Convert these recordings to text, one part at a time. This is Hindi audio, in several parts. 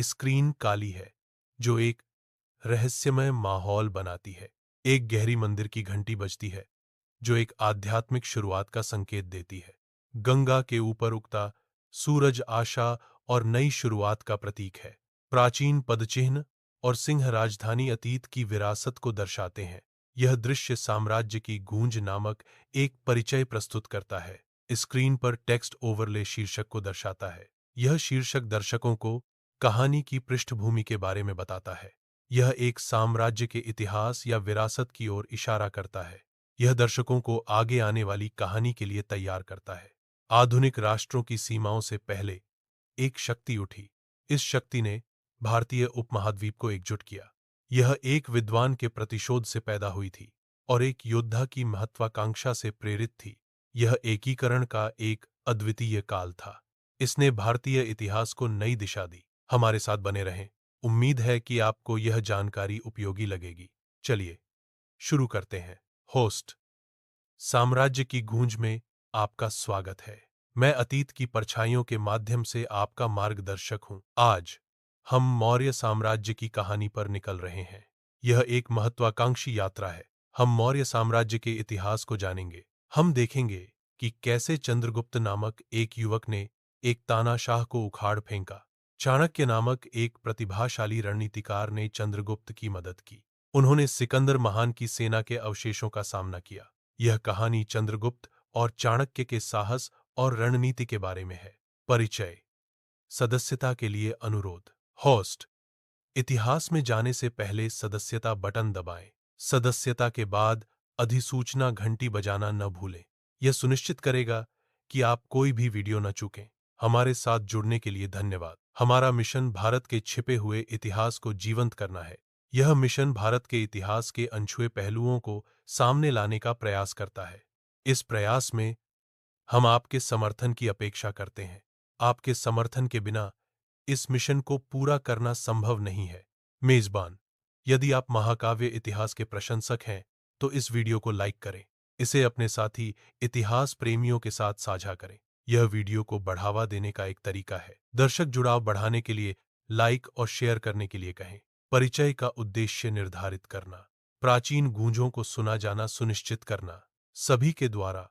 स्क्रीन काली है, जो एक रहस्यमय माहौल बनाती है। एक गहरी मंदिर की घंटी बजती है, जो एक आध्यात्मिक शुरुआत का संकेत देती है। गंगा के ऊपर उगता सूरज आशा और नई शुरुआत का प्रतीक है। प्राचीन पदचिह्न और सिंह राजधानी अतीत की विरासत को दर्शाते हैं। यह दृश्य साम्राज्य की गूंज नामक एक परिचय प्रस्तुत करता है। स्क्रीन पर टेक्स्ट ओवरले शीर्षक को दर्शाता है। यह शीर्षक दर्शकों को कहानी की पृष्ठभूमि के बारे में बताता है। यह एक साम्राज्य के इतिहास या विरासत की ओर इशारा करता है। यह दर्शकों को आगे आने वाली कहानी के लिए तैयार करता है। आधुनिक राष्ट्रों की सीमाओं से पहले एक शक्ति उठी। इस शक्ति ने भारतीय उपमहाद्वीप को एकजुट किया। यह एक विद्वान के प्रतिशोध से पैदा हुई थी और एक योद्धा की महत्वाकांक्षा से प्रेरित थी। यह एकीकरण का एक अद्वितीय काल था। इसने भारतीय इतिहास को नई दिशा दी। हमारे साथ बने रहें। उम्मीद है कि आपको यह जानकारी उपयोगी लगेगी। चलिए शुरू करते हैं। होस्ट, साम्राज्य की गूंज में आपका स्वागत है। मैं अतीत की परछाइयों के माध्यम से आपका मार्गदर्शक हूं। आज हम मौर्य साम्राज्य की कहानी पर निकल रहे हैं। यह एक महत्वाकांक्षी यात्रा है। हम मौर्य साम्राज्य के इतिहास को जानेंगे। हम देखेंगे कि कैसे चंद्रगुप्त नामक एक युवक ने एक तानाशाह को उखाड़ फेंका। चाणक्य नामक एक प्रतिभाशाली रणनीतिकार ने चंद्रगुप्त की मदद की। उन्होंने सिकंदर महान की सेना के अवशेषों का सामना किया। यह कहानी चंद्रगुप्त और चाणक्य के साहस और रणनीति के बारे में है। परिचय, सदस्यता के लिए अनुरोध। होस्ट, इतिहास में जाने से पहले सदस्यता बटन दबाएं। सदस्यता के बाद अधिसूचना घंटी बजाना न भूलें। यह सुनिश्चित करेगा कि आप कोई भी वीडियो न चूकें। हमारे साथ जुड़ने के लिए धन्यवाद। हमारा मिशन भारत के छिपे हुए इतिहास को जीवंत करना है। यह मिशन भारत के इतिहास के अनछुए पहलुओं को सामने लाने का प्रयास करता है। इस प्रयास में हम आपके समर्थन की अपेक्षा करते हैं। आपके समर्थन के बिना इस मिशन को पूरा करना संभव नहीं है। मेजबान, यदि आप महाकाव्य इतिहास के प्रशंसक हैं तो इस वीडियो को लाइक करें। इसे अपने साथी इतिहास प्रेमियों के साथ साझा करें। यह वीडियो को बढ़ावा देने का एक तरीका है। दर्शक जुड़ाव बढ़ाने के लिए लाइक और शेयर करने के लिए कहें। परिचय का उद्देश्य निर्धारित करना, प्राचीन गूंजों को सुना जाना सुनिश्चित करना, सभी के द्वारा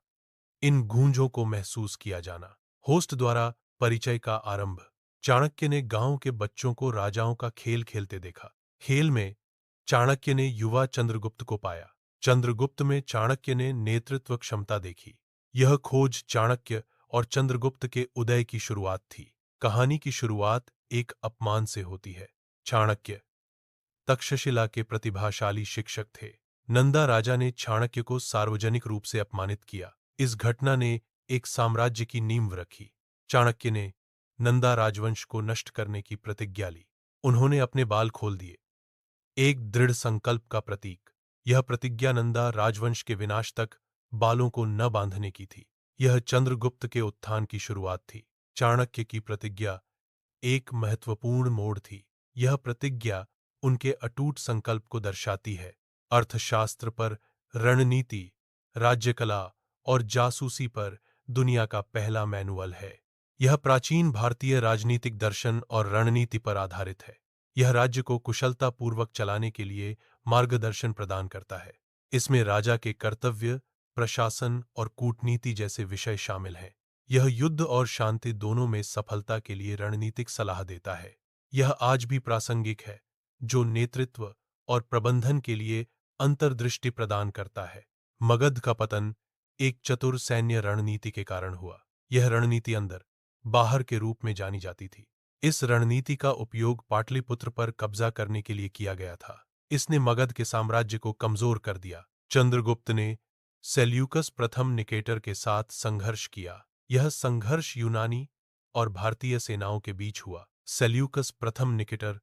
इन गूंजों को महसूस किया जाना। होस्ट द्वारा परिचय का आरंभ। चाणक्य ने गांव के बच्चों को राजाओं का खेल खेलते देखा। खेल में चाणक्य ने युवा चंद्रगुप्त को पाया। चंद्रगुप्त में चाणक्य ने नेतृत्व क्षमता देखी। यह खोज चाणक्य और चंद्रगुप्त के उदय की शुरुआत थी। कहानी की शुरुआत एक अपमान से होती है। चाणक्य तक्षशिला के प्रतिभाशाली शिक्षक थे। नंदा राजा ने चाणक्य को सार्वजनिक रूप से अपमानित किया। इस घटना ने एक साम्राज्य की नींव रखी। चाणक्य ने नंदा राजवंश को नष्ट करने की प्रतिज्ञा ली। उन्होंने अपने बाल खोल दिए, एक दृढ़ संकल्प का प्रतीक। यह प्रतिज्ञा नंदा राजवंश के विनाश तक बालों को न बांधने की थी। यह चंद्रगुप्त के उत्थान की शुरुआत थी। चाणक्य की प्रतिज्ञा एक महत्वपूर्ण मोड़ थी। यह प्रतिज्ञा उनके अटूट संकल्प को दर्शाती है। अर्थशास्त्र पर रणनीति, राज्यकला और जासूसी पर दुनिया का पहला मैनुअल है। यह प्राचीन भारतीय राजनीतिक दर्शन और रणनीति पर आधारित है। यह राज्य को कुशलतापूर्वक चलाने के लिए मार्गदर्शन प्रदान करता है। इसमें राजा के कर्तव्य, प्रशासन और कूटनीति जैसे विषय शामिल हैं। यह युद्ध और शांति दोनों में सफलता के लिए रणनीतिक सलाह देता है। यह आज भी प्रासंगिक है, जो नेतृत्व और प्रबंधन के लिए अंतर्दृष्टि प्रदान करता है। मगध का पतन एक चतुर सैन्य रणनीति के कारण हुआ। यह रणनीति अंदर बाहर के रूप में जानी जाती थी। इस रणनीति का उपयोग पाटलिपुत्र पर कब्जा करने के लिए किया गया था। इसने मगध के साम्राज्य को कमजोर कर दिया। चंद्रगुप्त ने सेल्यूकस प्रथम निकेटर के साथ संघर्ष किया। यह संघर्ष यूनानी और भारतीय सेनाओं के बीच हुआ। सेल्यूकस प्रथम निकेटर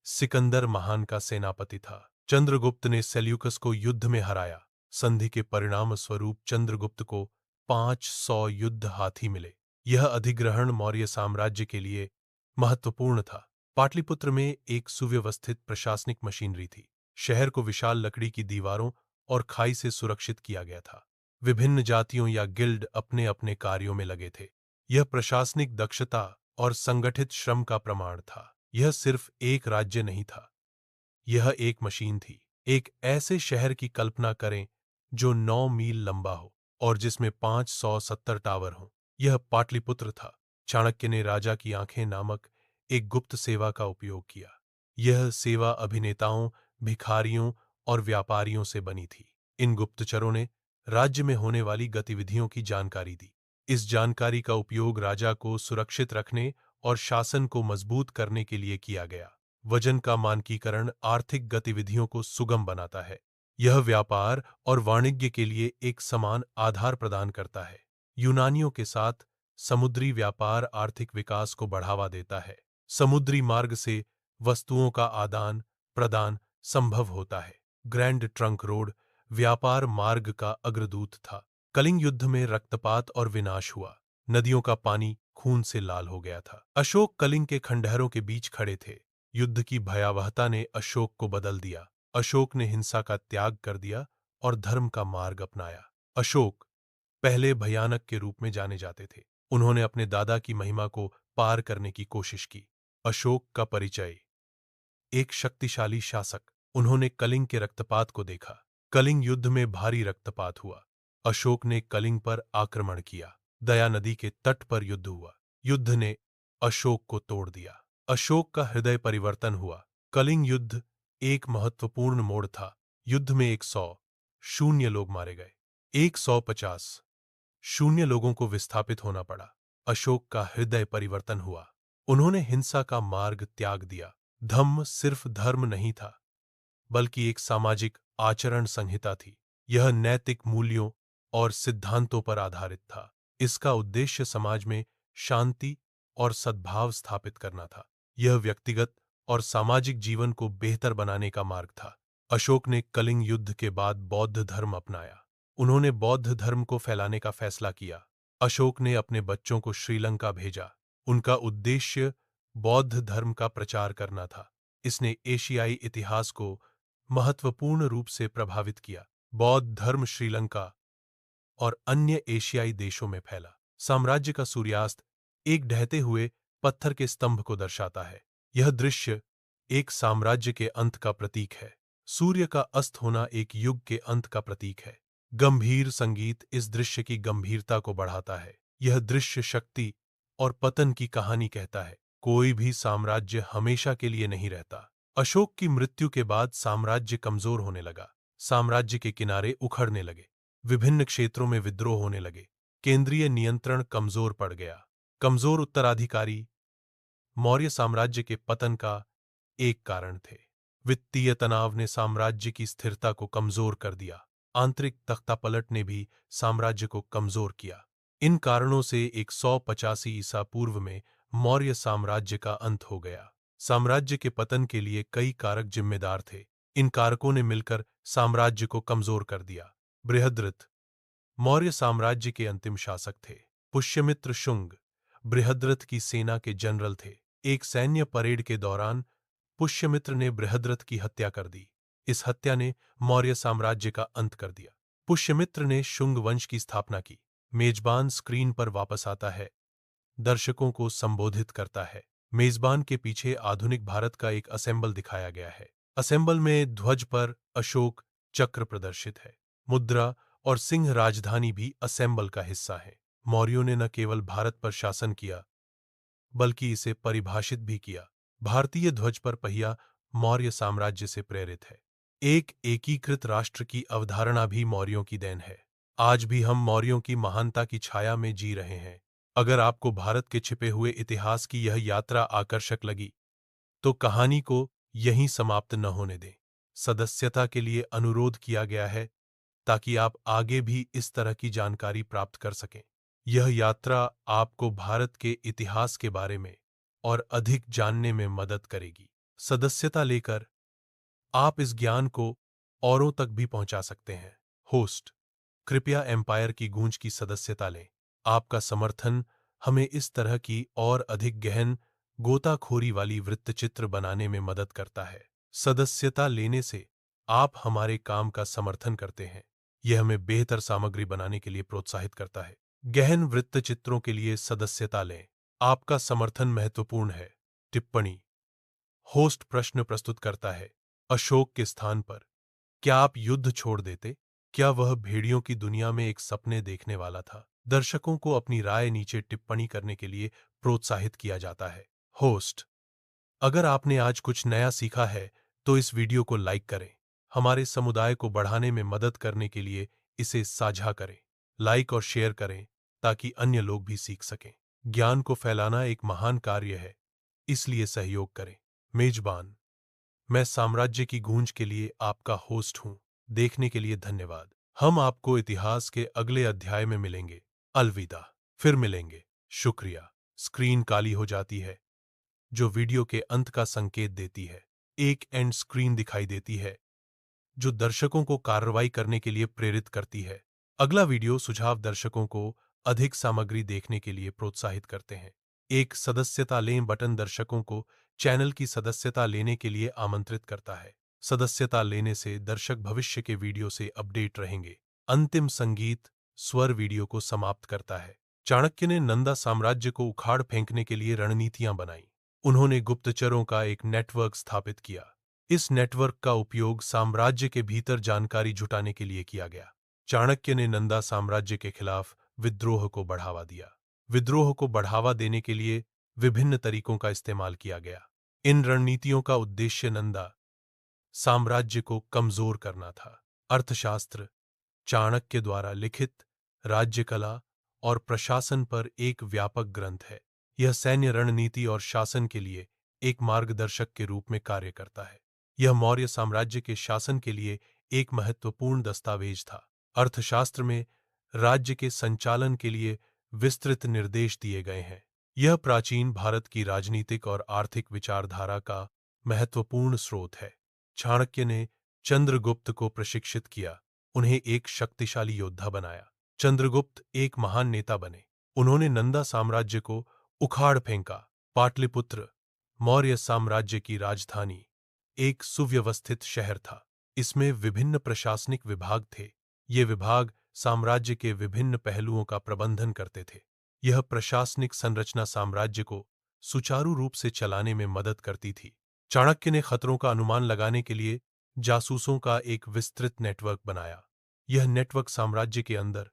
सिकंदर महान का सेनापति था। चंद्रगुप्त ने सेल्यूकस को युद्ध में हराया। संधि के परिणाम स्वरूप चंद्रगुप्त को 500 युद्ध हाथी मिले। यह अधिग्रहण मौर्य साम्राज्य के लिए महत्वपूर्ण था। पाटलिपुत्र में एक सुव्यवस्थित प्रशासनिक मशीनरी थी। शहर को विशाल लकड़ी की दीवारों और खाई से सुरक्षित किया गया था। विभिन्न जातियों या गिल्ड अपने अपने कार्यों में लगे थे। यह प्रशासनिक दक्षता और संगठित श्रम का प्रमाण था। यह सिर्फ एक राज्य नहीं था, यह एक मशीन थी। एक ऐसे शहर की कल्पना करें जो 9 मील लंबा हो और जिसमें 570 टावर हों। यह पाटलिपुत्र था। चाणक्य ने राजा की आंखें नामक एक गुप्त सेवा का उपयोग किया। यह सेवा अभिनेताओं, भिखारियों और व्यापारियों से बनी थी। इन गुप्तचरों ने राज्य में होने वाली गतिविधियों की जानकारी दी। इस जानकारी का उपयोग राजा को सुरक्षित रखने और शासन को मजबूत करने के लिए किया गया। वजन का मानकीकरण आर्थिक गतिविधियों को सुगम बनाता है। यह व्यापार और वाणिज्य के लिए एक समान आधार प्रदान करता है। यूनानियों के साथ समुद्री व्यापार आर्थिक विकास को बढ़ावा देता है। समुद्री मार्ग से वस्तुओं का आदान प्रदान संभव होता है। ग्रैंड ट्रंक रोड व्यापार मार्ग का अग्रदूत था। कलिंग युद्ध में रक्तपात और विनाश हुआ। नदियों का पानी खून से लाल हो गया था। अशोक कलिंग के खंडहरों के बीच खड़े थे। युद्ध की भयावहता ने अशोक को बदल दिया। अशोक ने हिंसा का त्याग कर दिया और धर्म का मार्ग अपनाया। अशोक पहले भयानक के रूप में जाने जाते थे। उन्होंने अपने दादा की महिमा को पार करने की कोशिश की। अशोक का परिचय, एक शक्तिशाली शासक। उन्होंने कलिंग के रक्तपात को देखा। कलिंग युद्ध में भारी रक्तपात हुआ। अशोक ने कलिंग पर आक्रमण किया। दया नदी के तट पर युद्ध हुआ। युद्ध ने अशोक को तोड़ दिया। अशोक का हृदय परिवर्तन हुआ। कलिंग युद्ध एक महत्वपूर्ण मोड़ था। युद्ध में 100 लोग मारे गए। 150 शून्य लोगों को विस्थापित होना पड़ा। अशोक का हृदय परिवर्तन हुआ। उन्होंने हिंसा का मार्ग त्याग दिया। धम्म सिर्फ धर्म नहीं था, बल्कि एक सामाजिक आचरण संहिता थी। यह नैतिक मूल्यों और सिद्धांतों पर आधारित था। इसका उद्देश्य समाज में शांति और सद्भाव स्थापित करना था। यह व्यक्तिगत और सामाजिक जीवन को बेहतर बनाने का मार्ग था। अशोक ने कलिंग युद्ध के बाद बौद्ध धर्म अपनाया। उन्होंने बौद्ध धर्म को फैलाने का फैसला किया। अशोक ने अपने बच्चों को श्रीलंका भेजा। उनका उद्देश्य बौद्ध धर्म का प्रचार करना था। इसने एशियाई इतिहास को महत्वपूर्ण रूप से प्रभावित किया। बौद्ध धर्म श्रीलंका और अन्य एशियाई देशों में फैला। साम्राज्य का सूर्यास्त एक ढहते हुए पत्थर के स्तंभ को दर्शाता है। यह दृश्य एक साम्राज्य के अंत का प्रतीक है। सूर्य का अस्त होना एक युग के अंत का प्रतीक है। गंभीर संगीत इस दृश्य की गंभीरता को बढ़ाता है। यह दृश्य शक्ति और पतन की कहानी कहता है। कोई भी साम्राज्य हमेशा के लिए नहीं रहता। अशोक की मृत्यु के बाद साम्राज्य कमजोर होने लगा। साम्राज्य के किनारे उखड़ने लगे। विभिन्न क्षेत्रों में विद्रोह होने लगे। केंद्रीय नियंत्रण कमजोर पड़ गया। कमजोर उत्तराधिकारी मौर्य साम्राज्य के पतन का एक कारण थे। वित्तीय तनाव ने साम्राज्य की स्थिरता को कमजोर कर दिया। आंतरिक तख्तापलट ने भी साम्राज्य को कमजोर किया। इन कारणों से 185 ईसा पूर्व में मौर्य साम्राज्य का अंत हो गया। साम्राज्य के पतन के लिए कई कारक जिम्मेदार थे। इन कारकों ने मिलकर साम्राज्य को कमजोर कर दिया। बृहद्रथ मौर्य साम्राज्य के अंतिम शासक थे। पुष्यमित्र शुंग बृहद्रथ की सेना के जनरल थे। एक सैन्य परेड के दौरान पुष्यमित्र ने बृहद्रथ की हत्या कर दी। इस हत्या ने मौर्य साम्राज्य का अंत कर दिया। पुष्यमित्र ने शुंग वंश की स्थापना की। मेजबान स्क्रीन पर वापस आता है, दर्शकों को संबोधित करता है। मेजबान के पीछे आधुनिक भारत का एक असेंबल दिखाया गया है। असेंबल में ध्वज पर अशोक चक्र प्रदर्शित है। मुद्रा और सिंह राजधानी भी असेंबल का हिस्सा है। मौर्यों ने न केवल भारत पर शासन किया, बल्कि इसे परिभाषित भी किया। भारतीय ध्वज पर पहिया मौर्य साम्राज्य से प्रेरित है। एक एकीकृत राष्ट्र की अवधारणा भी मौर्यों की देन है। आज भी हम मौर्यों की महानता की छाया में जी रहे हैं। अगर आपको भारत के छिपे हुए इतिहास की यह यात्रा आकर्षक लगी, तो कहानी को यहीं समाप्त न होने दें। सदस्यता के लिए अनुरोध किया गया है, ताकि आप आगे भी इस तरह की जानकारी प्राप्त कर सकें। यह यात्रा आपको भारत के इतिहास के बारे में और अधिक जानने में मदद करेगी। सदस्यता लेकर आप इस ज्ञान को औरों तक भी पहुंचा सकते हैं। होस्ट, कृपया एम्पायर की गूंज की सदस्यता लें। आपका समर्थन हमें इस तरह की और अधिक गहन गोताखोरी वाली वृत्तचित्र बनाने में मदद करता है। सदस्यता लेने से आप हमारे काम का समर्थन करते हैं। यह हमें बेहतर सामग्री बनाने के लिए प्रोत्साहित करता है। गहन वृत्तचित्रों के लिए सदस्यता लें। आपका समर्थन महत्वपूर्ण है। टिप्पणी होस्ट प्रश्न प्रस्तुत करता है, अशोक के स्थान पर क्या आप युद्ध छोड़ देते? क्या वह भेड़ियों की दुनिया में एक सपने देखने वाला था? दर्शकों को अपनी राय नीचे टिप्पणी करने के लिए प्रोत्साहित किया जाता है। होस्ट, अगर आपने आज कुछ नया सीखा है तो इस वीडियो को लाइक करें। हमारे समुदाय को बढ़ाने में मदद करने के लिए इसे साझा करें। लाइक और शेयर करें ताकि अन्य लोग भी सीख सकें। ज्ञान को फैलाना एक महान कार्य है, इसलिए सहयोग करें। मेजबान, मैं साम्राज्य की गूंज के लिए आपका होस्ट हूं। देखने के लिए धन्यवाद। हम आपको इतिहास के अगले अध्याय में मिलेंगे। अलविदा। फिर मिलेंगे। शुक्रिया। स्क्रीन काली हो जाती है, जो वीडियो के अंत का संकेत देती है। एक एंड स्क्रीन दिखाई देती है, जो दर्शकों को कार्रवाई करने के लिए प्रेरित करती है। अगला वीडियो सुझाव दर्शकों को अधिक सामग्री देखने के लिए प्रोत्साहित करते हैं। एक सदस्यता लें बटन दर्शकों को चैनल की सदस्यता लेने के लिए आमंत्रित करता है। सदस्यता लेने से दर्शक भविष्य के वीडियो से अपडेट रहेंगे। अंतिम संगीत स्वर वीडियो को समाप्त करता है। चाणक्य ने नंदा साम्राज्य को उखाड़ फेंकने के लिए रणनीतियां बनाई। उन्होंने गुप्तचरों का एक नेटवर्क स्थापित किया। इस नेटवर्क का उपयोग साम्राज्य के भीतर जानकारी जुटाने के लिए किया गया। चाणक्य ने नंदा साम्राज्य के खिलाफ विद्रोह को बढ़ावा दिया। विद्रोह को बढ़ावा देने के लिए विभिन्न तरीकों का इस्तेमाल किया गया। इन रणनीतियों का उद्देश्य नंदा साम्राज्य को कमजोर करना था। अर्थशास्त्र चाणक्य द्वारा लिखित राज्यकला और प्रशासन पर एक व्यापक ग्रंथ है। यह सैन्य रणनीति और शासन के लिए एक मार्गदर्शक के रूप में कार्य करता है। यह मौर्य साम्राज्य के शासन के लिए एक महत्वपूर्ण दस्तावेज था। अर्थशास्त्र में राज्य के संचालन के लिए विस्तृत निर्देश दिए गए हैं। यह प्राचीन भारत की राजनीतिक और आर्थिक विचारधारा का महत्वपूर्ण स्रोत है। चाणक्य ने चंद्रगुप्त को प्रशिक्षित किया, उन्हें एक शक्तिशाली योद्धा बनाया। चंद्रगुप्त एक महान नेता बने। उन्होंने नंदा साम्राज्य को उखाड़ फेंका। पाटलिपुत्र मौर्य साम्राज्य की राजधानी एक सुव्यवस्थित शहर था। इसमें विभिन्न प्रशासनिक विभाग थे। ये विभाग साम्राज्य के विभिन्न पहलुओं का प्रबंधन करते थे। यह प्रशासनिक संरचना साम्राज्य को सुचारू रूप से चलाने में मदद करती थी। चाणक्य ने खतरों का अनुमान लगाने के लिए जासूसों का एक विस्तृत नेटवर्क बनाया। यह नेटवर्क साम्राज्य के अंदर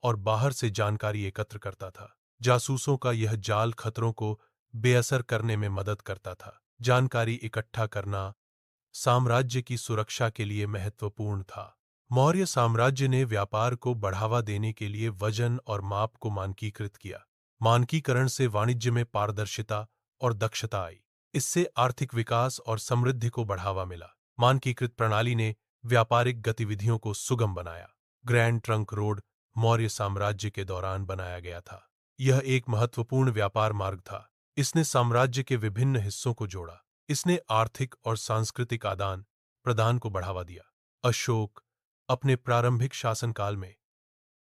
और बाहर से जानकारी एकत्र करता था। जासूसों का यह जाल खतरों को बेअसर करने में मदद करता था। जानकारी इकट्ठा करना साम्राज्य की सुरक्षा के लिए महत्वपूर्ण था। मौर्य साम्राज्य ने व्यापार को बढ़ावा देने के लिए वजन और माप को मानकीकृत किया। मानकीकरण से वाणिज्य में पारदर्शिता और दक्षता आई। इससे आर्थिक विकास और समृद्धि को बढ़ावा मिला। मानकीकृत प्रणाली ने व्यापारिक गतिविधियों को सुगम बनाया। ग्रैंड ट्रंक रोड मौर्य साम्राज्य के दौरान बनाया गया था। यह एक महत्वपूर्ण व्यापार मार्ग था। इसने साम्राज्य के विभिन्न हिस्सों को जोड़ा। इसने आर्थिक और सांस्कृतिक आदान प्रदान को बढ़ावा दिया। अशोक अपने प्रारंभिक शासनकाल में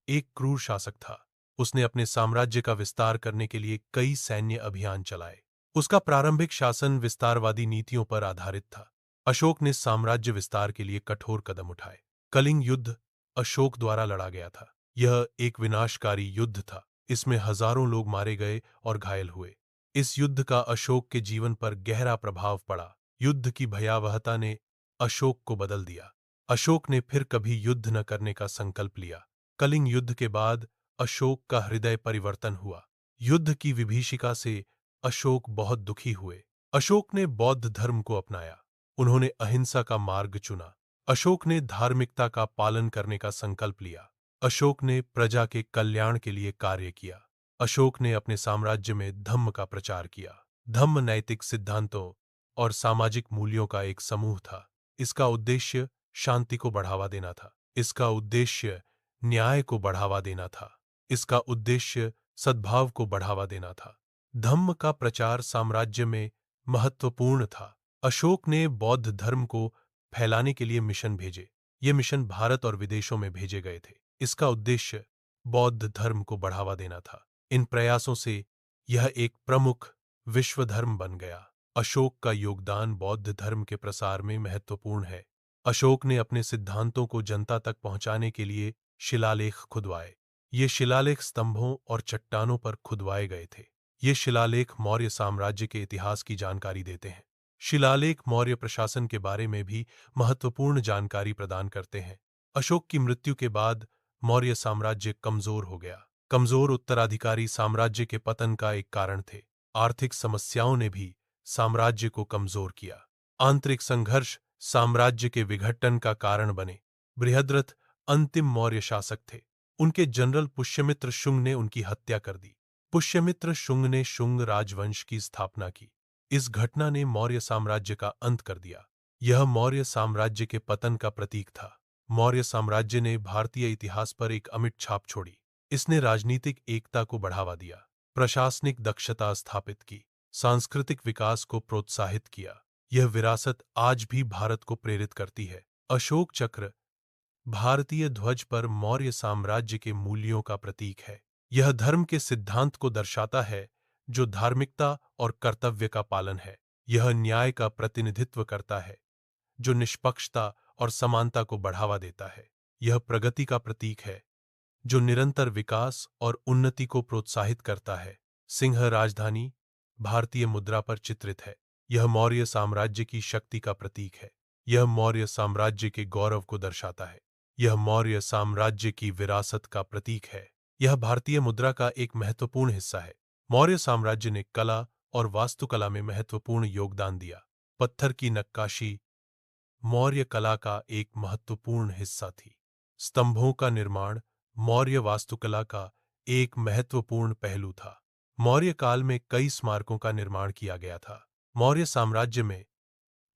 एक क्रूर शासक था। उसने अपने साम्राज्य का विस्तार करने के लिए कई सैन्य अभियान चलाए। उसका प्रारंभिक शासन विस्तारवादी नीतियों पर आधारित था। अशोक ने साम्राज्य विस्तार के लिए कठोर कदम उठाए। कलिंग युद्ध अशोक द्वारा लड़ा गया था। यह एक विनाशकारी युद्ध था। इसमें हजारों लोग मारे गए और घायल हुए। इस युद्ध का अशोक के जीवन पर गहरा प्रभाव पड़ा। युद्ध की भयावहता ने अशोक को बदल दिया। अशोक ने फिर कभी युद्ध न करने का संकल्प लिया। कलिंग युद्ध के बाद अशोक का हृदय परिवर्तन हुआ। युद्ध की विभीषिका से अशोक बहुत दुखी हुए। अशोक ने बौद्ध धर्म को अपनाया। उन्होंने अहिंसा का मार्ग चुना। अशोक ने धार्मिकता का पालन करने का संकल्प लिया। अशोक ने प्रजा के कल्याण के लिए कार्य किया। अशोक ने अपने साम्राज्य में धम्म का प्रचार किया। धम्म नैतिक सिद्धांतों और सामाजिक मूल्यों का एक समूह था। इसका उद्देश्य शांति को बढ़ावा देना था। इसका उद्देश्य न्याय को बढ़ावा देना था। इसका उद्देश्य सद्भाव को बढ़ावा देना था। धम्म का प्रचार साम्राज्य में महत्वपूर्ण था। अशोक ने बौद्ध धर्म को फैलाने के लिए मिशन भेजे। ये मिशन भारत और विदेशों में भेजे गए थे। इसका उद्देश्य बौद्ध धर्म को बढ़ावा देना था। इन प्रयासों से यह एक प्रमुख विश्व धर्म बन गया। अशोक का योगदान बौद्ध धर्म के प्रसार में महत्वपूर्ण है। अशोक ने अपने सिद्धांतों को जनता तक पहुंचाने के लिए शिलालेख खुदवाए। ये शिलालेख स्तंभों और चट्टानों पर खुदवाए गए थे। ये शिलालेख मौर्य साम्राज्य के इतिहास की जानकारी देते हैं। शिलालेख मौर्य प्रशासन के बारे में भी महत्वपूर्ण जानकारी प्रदान करते हैं। अशोक की मृत्यु के बाद मौर्य साम्राज्य कमजोर हो गया। कमजोर उत्तराधिकारी साम्राज्य के पतन का एक कारण थे। आर्थिक समस्याओं ने भी साम्राज्य को कमजोर किया। आंतरिक संघर्ष साम्राज्य के विघटन का कारण बने। बृहद्रथ अंतिम मौर्य शासक थे। उनके जनरल पुष्यमित्र शुंग ने उनकी हत्या कर दी। पुष्यमित्र शुंग ने शुंग राजवंश की स्थापना की। इस घटना ने मौर्य साम्राज्य का अंत कर दिया। यह मौर्य साम्राज्य के पतन का प्रतीक था। मौर्य साम्राज्य ने भारतीय इतिहास पर एक अमिट छाप छोड़ी। इसने राजनीतिक एकता को बढ़ावा दिया, प्रशासनिक दक्षता स्थापित की, सांस्कृतिक विकास को प्रोत्साहित किया। यह विरासत आज भी भारत को प्रेरित करती है। अशोक चक्र भारतीय ध्वज पर मौर्य साम्राज्य के मूल्यों का प्रतीक है। यह धर्म के सिद्धांत को दर्शाता है, जो धार्मिकता और कर्तव्य का पालन है। यह न्याय का प्रतिनिधित्व करता है, जो निष्पक्षता और समानता को बढ़ावा देता है। यह प्रगति का प्रतीक है, जो निरंतर विकास और उन्नति को प्रोत्साहित करता है। सिंह राजधानी भारतीय मुद्रा पर चित्रित है। यह मौर्य साम्राज्य की शक्ति का प्रतीक है। यह मौर्य साम्राज्य के गौरव को दर्शाता है। यह मौर्य साम्राज्य की विरासत का प्रतीक है। यह भारतीय मुद्रा का एक महत्वपूर्ण हिस्सा है। मौर्य साम्राज्य ने कला और वास्तुकला में महत्वपूर्ण योगदान दिया। पत्थर की नक्काशी मौर्य कला का एक महत्वपूर्ण हिस्सा थी। स्तंभों का निर्माण मौर्य वास्तुकला का एक महत्वपूर्ण पहलू था। मौर्य काल में कई स्मारकों का निर्माण किया गया था। मौर्य साम्राज्य में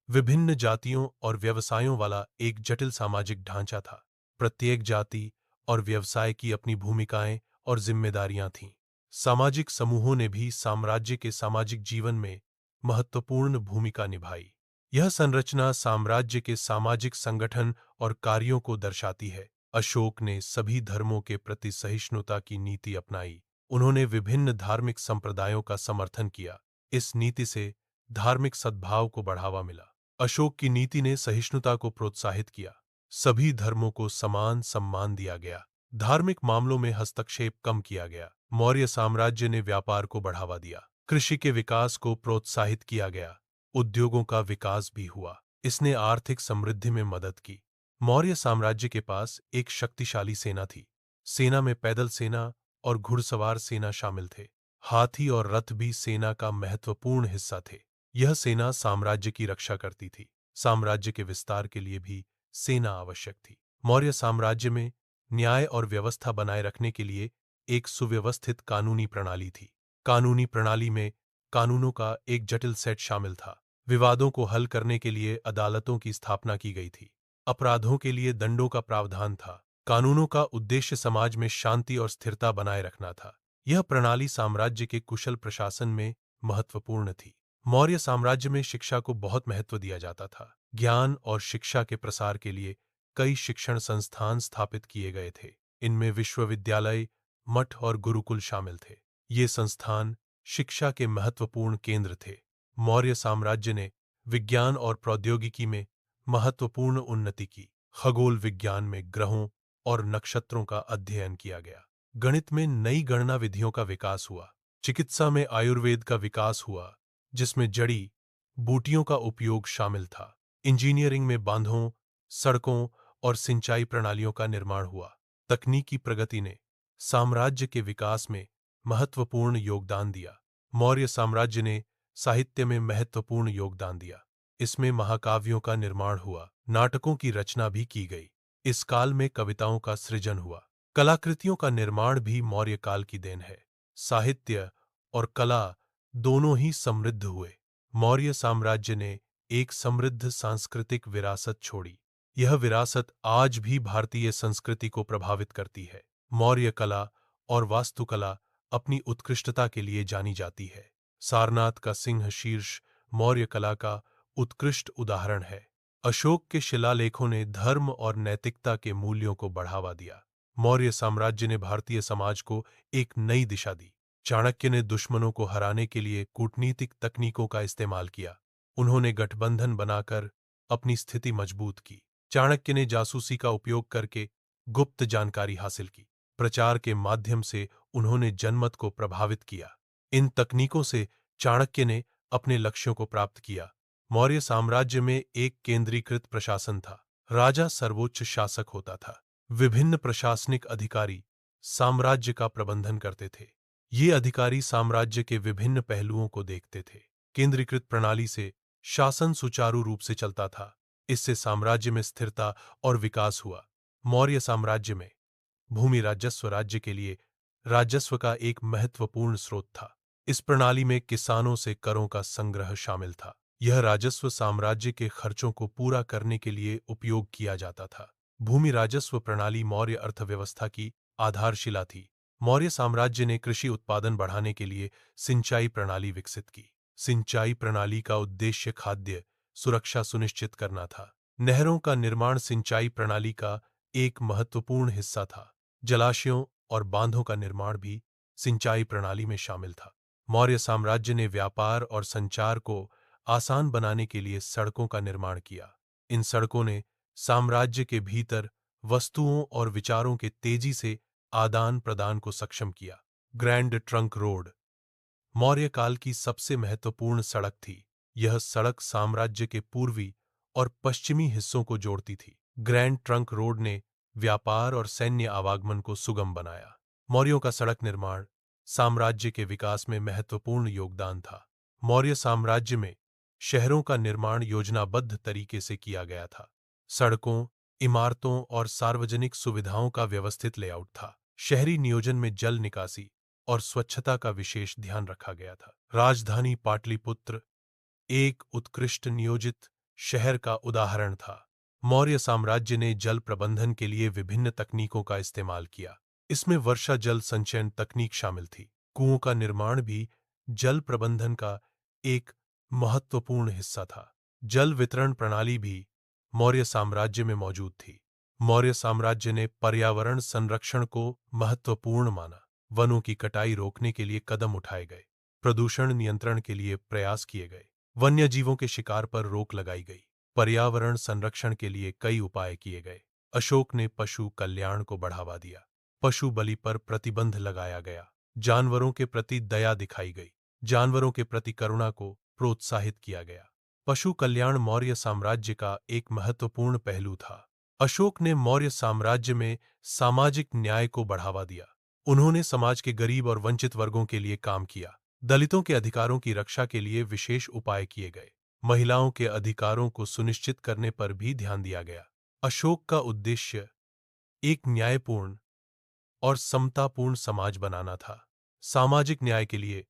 विभिन्न जातियों और व्यवसायों वाला एक जटिल सामाजिक ढांचा था। प्रत्येक जाति और व्यवसाय की अपनी भूमिकाएं और जिम्मेदारियां थीं। सामाजिक समूहों ने भी साम्राज्य के सामाजिक जीवन में महत्वपूर्ण भूमिका निभाई। यह संरचना साम्राज्य के सामाजिक संगठन और कार्यों को दर्शाती है। अशोक ने सभी धर्मों के प्रति सहिष्णुता की नीति अपनाई। उन्होंने विभिन्न धार्मिक संप्रदायों का समर्थन किया। इस नीति से धार्मिक सद्भाव को बढ़ावा मिला। अशोक की नीति ने सहिष्णुता को प्रोत्साहित किया। सभी धर्मों को समान सम्मान दिया गया। धार्मिक मामलों में हस्तक्षेप कम किया गया। मौर्य साम्राज्य ने व्यापार को बढ़ावा दिया। कृषि के विकास को प्रोत्साहित किया गया। उद्योगों का विकास भी हुआ। इसने आर्थिक समृद्धि में मदद की। मौर्य साम्राज्य के पास एक शक्तिशाली सेना थी। सेना में पैदल सेना और घुड़सवार सेना शामिल थे। हाथी और रथ भी सेना का महत्वपूर्ण हिस्सा थे। यह सेना साम्राज्य की रक्षा करती थी। साम्राज्य के विस्तार के लिए भी सेना आवश्यक थी। मौर्य साम्राज्य में न्याय और व्यवस्था बनाए रखने के लिए एक सुव्यवस्थित कानूनी प्रणाली थी। कानूनी प्रणाली में कानूनों का एक जटिल सेट शामिल था। विवादों को हल करने के लिए अदालतों की स्थापना की गई थी। अपराधों के लिए दंडों का प्रावधान था। कानूनों का उद्देश्य समाज में शांति और स्थिरता बनाए रखना था। यह प्रणाली साम्राज्य के कुशल प्रशासन में महत्वपूर्ण थी। मौर्य साम्राज्य में शिक्षा को बहुत महत्व दिया जाता था। ज्ञान और शिक्षा के प्रसार के लिए कई शिक्षण संस्थान स्थापित किए गए थे। इनमें विश्वविद्यालय, मठ और गुरुकुल शामिल थे। ये संस्थान शिक्षा के महत्वपूर्ण केंद्र थे। मौर्य साम्राज्य ने विज्ञान और प्रौद्योगिकी में महत्वपूर्ण उन्नति की। खगोल विज्ञान में ग्रहों और नक्षत्रों का अध्ययन किया गया। गणित में नई गणना विधियों का विकास हुआ। चिकित्सा में आयुर्वेद का विकास हुआ, जिसमें जड़ी बूटियों का उपयोग शामिल था। इंजीनियरिंग में बांधों, सड़कों और सिंचाई प्रणालियों का निर्माण हुआ। तकनीकी प्रगति ने साम्राज्य के विकास में महत्वपूर्ण योगदान दिया। मौर्य साम्राज्य ने साहित्य में महत्वपूर्ण योगदान दिया। इसमें महाकाव्यों का निर्माण हुआ। नाटकों की रचना भी की गई। इस काल में कविताओं का सृजन हुआ। कलाकृतियों का निर्माण भी मौर्य काल की देन है। साहित्य और कला दोनों ही समृद्ध हुए। मौर्य साम्राज्य ने एक समृद्ध सांस्कृतिक विरासत छोड़ी। यह विरासत आज भी भारतीय संस्कृति को प्रभावित करती है। मौर्य कला और वास्तुकला अपनी उत्कृष्टता के लिए जानी जाती है। सारनाथ का सिंह शीर्ष मौर्य कला का उत्कृष्ट उदाहरण है। अशोक के शिलालेखों ने धर्म और नैतिकता के मूल्यों को बढ़ावा दिया। मौर्य साम्राज्य ने भारतीय समाज को एक नई दिशा दी। चाणक्य ने दुश्मनों को हराने के लिए कूटनीतिक तकनीकों का इस्तेमाल किया। उन्होंने गठबंधन बनाकर अपनी स्थिति मजबूत की। चाणक्य ने जासूसी का उपयोग करके गुप्त जानकारी हासिल की। प्रचार के माध्यम से उन्होंने जनमत को प्रभावित किया। इन तकनीकों से चाणक्य ने अपने लक्ष्यों को प्राप्त किया। मौर्य साम्राज्य में एक केंद्रीकृत प्रशासन था। राजा सर्वोच्च शासक होता था। विभिन्न प्रशासनिक अधिकारी साम्राज्य का प्रबंधन करते थे। ये अधिकारी साम्राज्य के विभिन्न पहलुओं को देखते थे। केंद्रीकृत प्रणाली से शासन सुचारू रूप से चलता था। इससे साम्राज्य में स्थिरता और विकास हुआ। मौर्य साम्राज्य में भूमि राजस्व राज्य के लिए राजस्व का एक महत्वपूर्ण स्रोत था। इस प्रणाली में किसानों से करों का संग्रह शामिल था। यह राजस्व साम्राज्य के खर्चों को पूरा करने के लिए उपयोग किया जाता था। भूमि राजस्व प्रणाली मौर्य अर्थव्यवस्था की आधारशिला थी। मौर्य साम्राज्य ने कृषि उत्पादन बढ़ाने के लिए सिंचाई प्रणाली विकसित की। सिंचाई प्रणाली का उद्देश्य खाद्य सुरक्षा सुनिश्चित करना था। नहरों का निर्माण सिंचाई प्रणाली का एक महत्वपूर्ण हिस्सा था। जलाशयों और बांधों का निर्माण भी सिंचाई प्रणाली में शामिल था। मौर्य साम्राज्य ने व्यापार और संचार को आसान बनाने के लिए सड़कों का निर्माण किया। इन सड़कों ने साम्राज्य के भीतर वस्तुओं और विचारों के तेजी से आदान प्रदान को सक्षम किया। ग्रैंड ट्रंक रोड मौर्य काल की सबसे महत्वपूर्ण सड़क थी। यह सड़क साम्राज्य के पूर्वी और पश्चिमी हिस्सों को जोड़ती थी। ग्रैंड ट्रंक रोड ने व्यापार और सैन्य आवागमन को सुगम बनाया। मौर्यों का सड़क निर्माण साम्राज्य के विकास में महत्वपूर्ण योगदान था। मौर्य साम्राज्य में शहरों का निर्माण योजनाबद्ध तरीके से किया गया था। सड़कों, इमारतों और सार्वजनिक सुविधाओं का व्यवस्थित लेआउट था। शहरी नियोजन में जल निकासी और स्वच्छता का विशेष ध्यान रखा गया था। राजधानी पाटलिपुत्र एक उत्कृष्ट नियोजित शहर का उदाहरण था। मौर्य साम्राज्य ने जल प्रबंधन के लिए विभिन्न तकनीकों का इस्तेमाल किया। इसमें वर्षा जल संचयन तकनीक शामिल थी। कुओं का निर्माण भी जल प्रबंधन का एक महत्वपूर्ण हिस्सा था। जल वितरण प्रणाली भी मौर्य साम्राज्य में मौजूद थी। मौर्य साम्राज्य ने पर्यावरण संरक्षण को महत्वपूर्ण माना। वनों की कटाई रोकने के लिए कदम उठाए गए। प्रदूषण नियंत्रण के लिए प्रयास किए गए। वन्य जीवों के शिकार पर रोक लगाई गई। पर्यावरण संरक्षण के लिए कई उपाय किए गए। अशोक ने पशु कल्याण को बढ़ावा दिया। पशु बलि पर प्रतिबंध लगाया गया। जानवरों के प्रति दया दिखाई गई। जानवरों के प्रति करुणा को प्रोत्साहित किया गया। पशु कल्याण मौर्य साम्राज्य का एक महत्वपूर्ण पहलू था। अशोक ने मौर्य साम्राज्य में सामाजिक न्याय को बढ़ावा दिया। उन्होंने समाज के गरीब और वंचित वर्गों के लिए काम किया। दलितों के अधिकारों की रक्षा के लिए विशेष उपाय किए गए। महिलाओं के अधिकारों को सुनिश्चित करने पर भी ध्यान दिया गया। अशोक का उद्देश्य एक न्यायपूर्ण और समतापूर्ण समाज बनाना था। सामाजिक न्याय के लिए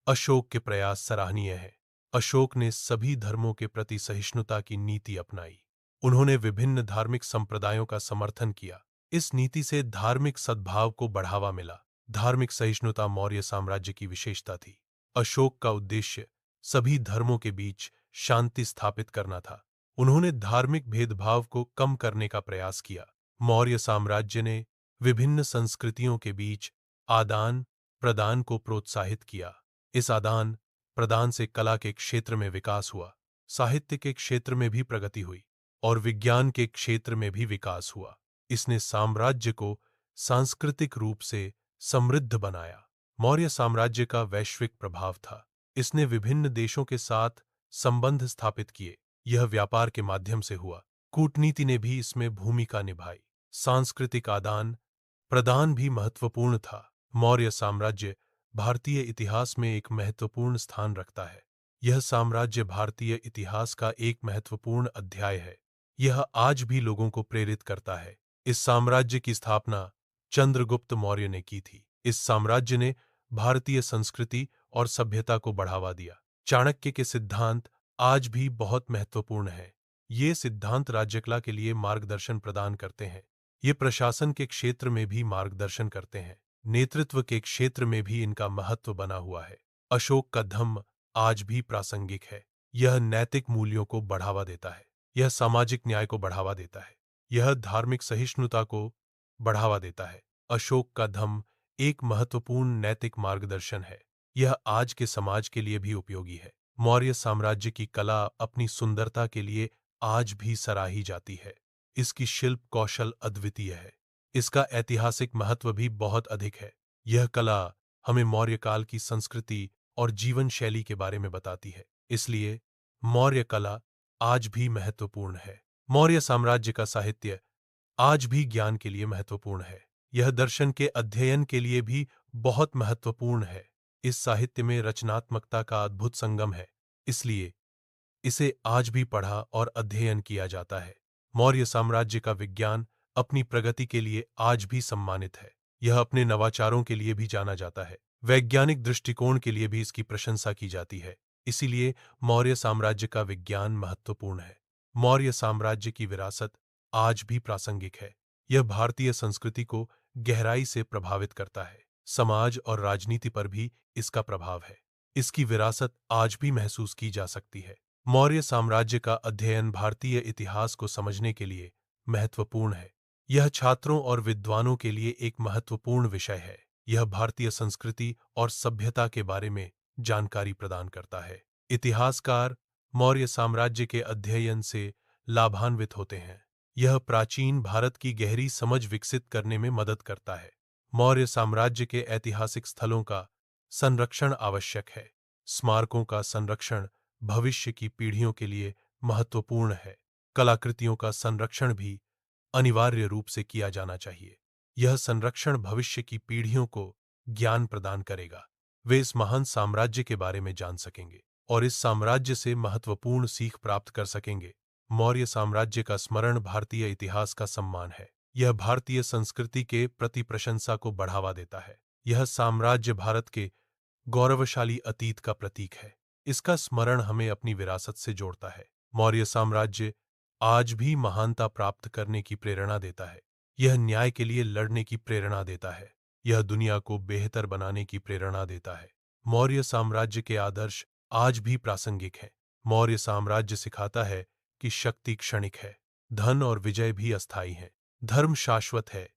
अशोक के प्रयास सराहनीय हैं। अशोक ने सभी धर्मों के प्रति सहिष्णुता की नीति अपनाई। उन्होंने विभिन्न धार्मिक संप्रदायों का समर्थन किया। इस नीति से धार्मिक सद्भाव को बढ़ावा मिला। धार्मिक सहिष्णुता मौर्य साम्राज्य की विशेषता थी। अशोक का उद्देश्य सभी धर्मों के बीच शांति स्थापित करना था। उन्होंने धार्मिक भेदभाव को कम करने का प्रयास किया। मौर्य साम्राज्य ने विभिन्न संस्कृतियों के बीच आदान प्रदान को प्रोत्साहित किया। इस आदान प्रदान से कला के क्षेत्र में विकास हुआ, साहित्य के क्षेत्र में भी प्रगति हुई और विज्ञान के क्षेत्र में भी विकास हुआ। इसने साम्राज्य को सांस्कृतिक रूप से समृद्ध बनाया। मौर्य साम्राज्य का वैश्विक प्रभाव था। इसने विभिन्न देशों के साथ संबंध स्थापित किए। यह व्यापार के माध्यम से हुआ। कूटनीति ने भी इसमें भूमिका निभाई। सांस्कृतिक आदान प्रदान भी महत्वपूर्ण था। मौर्य साम्राज्य भारतीय इतिहास में एक महत्वपूर्ण स्थान रखता है। यह साम्राज्य भारतीय इतिहास का एक महत्वपूर्ण अध्याय है। यह आज भी लोगों को प्रेरित करता है। इस साम्राज्य की स्थापना चंद्रगुप्त मौर्य ने की थी। इस साम्राज्य ने भारतीय संस्कृति और सभ्यता को बढ़ावा दिया। चाणक्य के सिद्धांत आज भी बहुत महत्वपूर्ण हैं। ये सिद्धांत राज्यकला के लिए मार्गदर्शन प्रदान करते हैं। ये प्रशासन के क्षेत्र में भी मार्गदर्शन करते हैं। नेतृत्व के क्षेत्र में भी इनका महत्व बना हुआ है। अशोक का धम्म आज भी प्रासंगिक है। यह नैतिक मूल्यों को बढ़ावा देता है। यह सामाजिक न्याय को बढ़ावा देता है। यह धार्मिक सहिष्णुता को बढ़ावा देता है। अशोक का धम्म एक महत्वपूर्ण नैतिक मार्गदर्शन है। यह आज के समाज के लिए भी उपयोगी है। मौर्य साम्राज्य की कला अपनी सुंदरता के लिए आज भी सराही जाती है। इसकी शिल्प कौशल अद्वितीय है। इसका ऐतिहासिक महत्व भी बहुत अधिक है। यह कला हमें मौर्य काल की संस्कृति और जीवन शैली के बारे में बताती है। इसलिए मौर्य कला आज भी महत्वपूर्ण है। मौर्य साम्राज्य का साहित्य आज भी ज्ञान के लिए महत्वपूर्ण है। यह दर्शन के अध्ययन के लिए भी बहुत महत्वपूर्ण है। इस साहित्य में रचनात्मकता का अद्भुत संगम है, इसलिए इसे आज भी पढ़ा और अध्ययन किया जाता है। मौर्य साम्राज्य का विज्ञान अपनी प्रगति के लिए आज भी सम्मानित है। यह अपने नवाचारों के लिए भी जाना जाता है। वैज्ञानिक दृष्टिकोण के लिए भी इसकी प्रशंसा की जाती है। इसीलिए मौर्य साम्राज्य का विज्ञान महत्वपूर्ण है। मौर्य साम्राज्य की विरासत आज भी प्रासंगिक है। यह भारतीय संस्कृति को गहराई से प्रभावित करता है। समाज और राजनीति पर भी इसका प्रभाव है। इसकी विरासत आज भी महसूस की जा सकती है। मौर्य साम्राज्य का अध्ययन भारतीय इतिहास को समझने के लिए महत्वपूर्ण है। यह छात्रों और विद्वानों के लिए एक महत्वपूर्ण विषय है। यह भारतीय संस्कृति और सभ्यता के बारे में जानकारी प्रदान करता है। इतिहासकार मौर्य साम्राज्य के अध्ययन से लाभान्वित होते हैं। यह प्राचीन भारत की गहरी समझ विकसित करने में मदद करता है। मौर्य साम्राज्य के ऐतिहासिक स्थलों का संरक्षण आवश्यक है। स्मारकों का संरक्षण भविष्य की पीढ़ियों के लिए महत्वपूर्ण है। कलाकृतियों का संरक्षण भी अनिवार्य रूप से किया जाना चाहिए। यह संरक्षण भविष्य की पीढ़ियों को ज्ञान प्रदान करेगा। वे इस महान साम्राज्य के बारे में जान सकेंगे और इस साम्राज्य से महत्वपूर्ण सीख प्राप्त कर सकेंगे। मौर्य साम्राज्य का स्मरण भारतीय इतिहास का सम्मान है। यह भारतीय संस्कृति के प्रति प्रशंसा को बढ़ावा देता है। यह साम्राज्य भारत के गौरवशाली अतीत का प्रतीक है। इसका स्मरण हमें अपनी विरासत से जोड़ता है। मौर्य साम्राज्य आज भी महानता प्राप्त करने की प्रेरणा देता है। यह न्याय के लिए लड़ने की प्रेरणा देता है। यह दुनिया को बेहतर बनाने की प्रेरणा देता है। मौर्य साम्राज्य के आदर्श आज भी प्रासंगिक हैं। मौर्य साम्राज्य सिखाता है कि शक्ति क्षणिक है, धन और विजय भी अस्थायी हैं, धर्म शाश्वत है।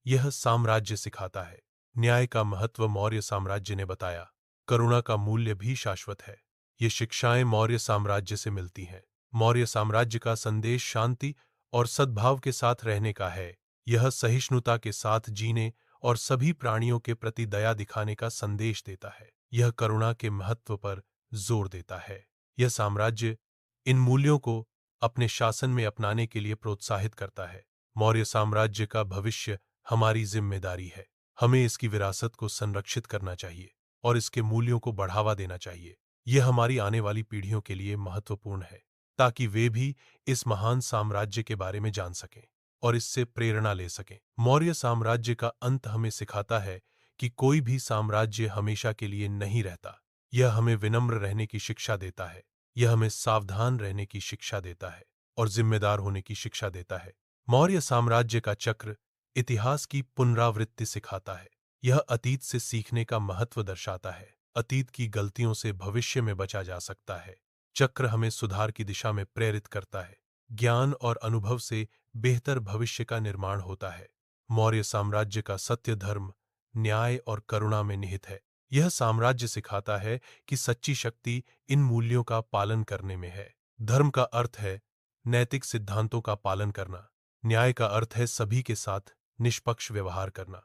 यह साम्राज्य सिखाता है। न्याय का महत्व मौर्य साम्राज्य ने बताया। करुणा का मूल्य भी शाश्वत है। ये शिक्षाएं मौर्य साम्राज्य से मिलती हैं। मौर्य साम्राज्य का संदेश शांति और सद्भाव के साथ रहने का है। यह सहिष्णुता के साथ जीने और सभी प्राणियों के प्रति दया दिखाने का संदेश देता है। यह करुणा के महत्व पर जोर देता है। यह साम्राज्य इन मूल्यों को अपने शासन में अपनाने के लिए प्रोत्साहित करता है। मौर्य साम्राज्य का भविष्य हमारी जिम्मेदारी है। हमें इसकी विरासत को संरक्षित करना चाहिए और इसके मूल्यों को बढ़ावा देना चाहिए। यह हमारी आने वाली पीढ़ियों के लिए महत्वपूर्ण है, ताकि वे भी इस महान साम्राज्य के बारे में जान सकें और इससे प्रेरणा ले सकें। मौर्य साम्राज्य का अंत हमें सिखाता है कि कोई भी साम्राज्य हमेशा के लिए नहीं रहता। यह हमें विनम्र रहने की शिक्षा देता है। यह हमें सावधान रहने की शिक्षा देता है और जिम्मेदार होने की शिक्षा देता है। मौर्य साम्राज्य का चक्र इतिहास की पुनरावृत्ति सिखाता है। यह अतीत से सीखने का महत्व दर्शाता है। अतीत की गलतियों से भविष्य में बचा जा सकता है। चक्र हमें सुधार की दिशा में प्रेरित करता है। ज्ञान और अनुभव से बेहतर भविष्य का निर्माण होता है। मौर्य साम्राज्य का सत्य धर्म, न्याय और करुणा में निहित है। यह साम्राज्य सिखाता है कि सच्ची शक्ति इन मूल्यों का पालन करने में है। धर्म का अर्थ है नैतिक सिद्धांतों का पालन करना। न्याय का अर्थ है सभी के साथ निष्पक्ष व्यवहार करना।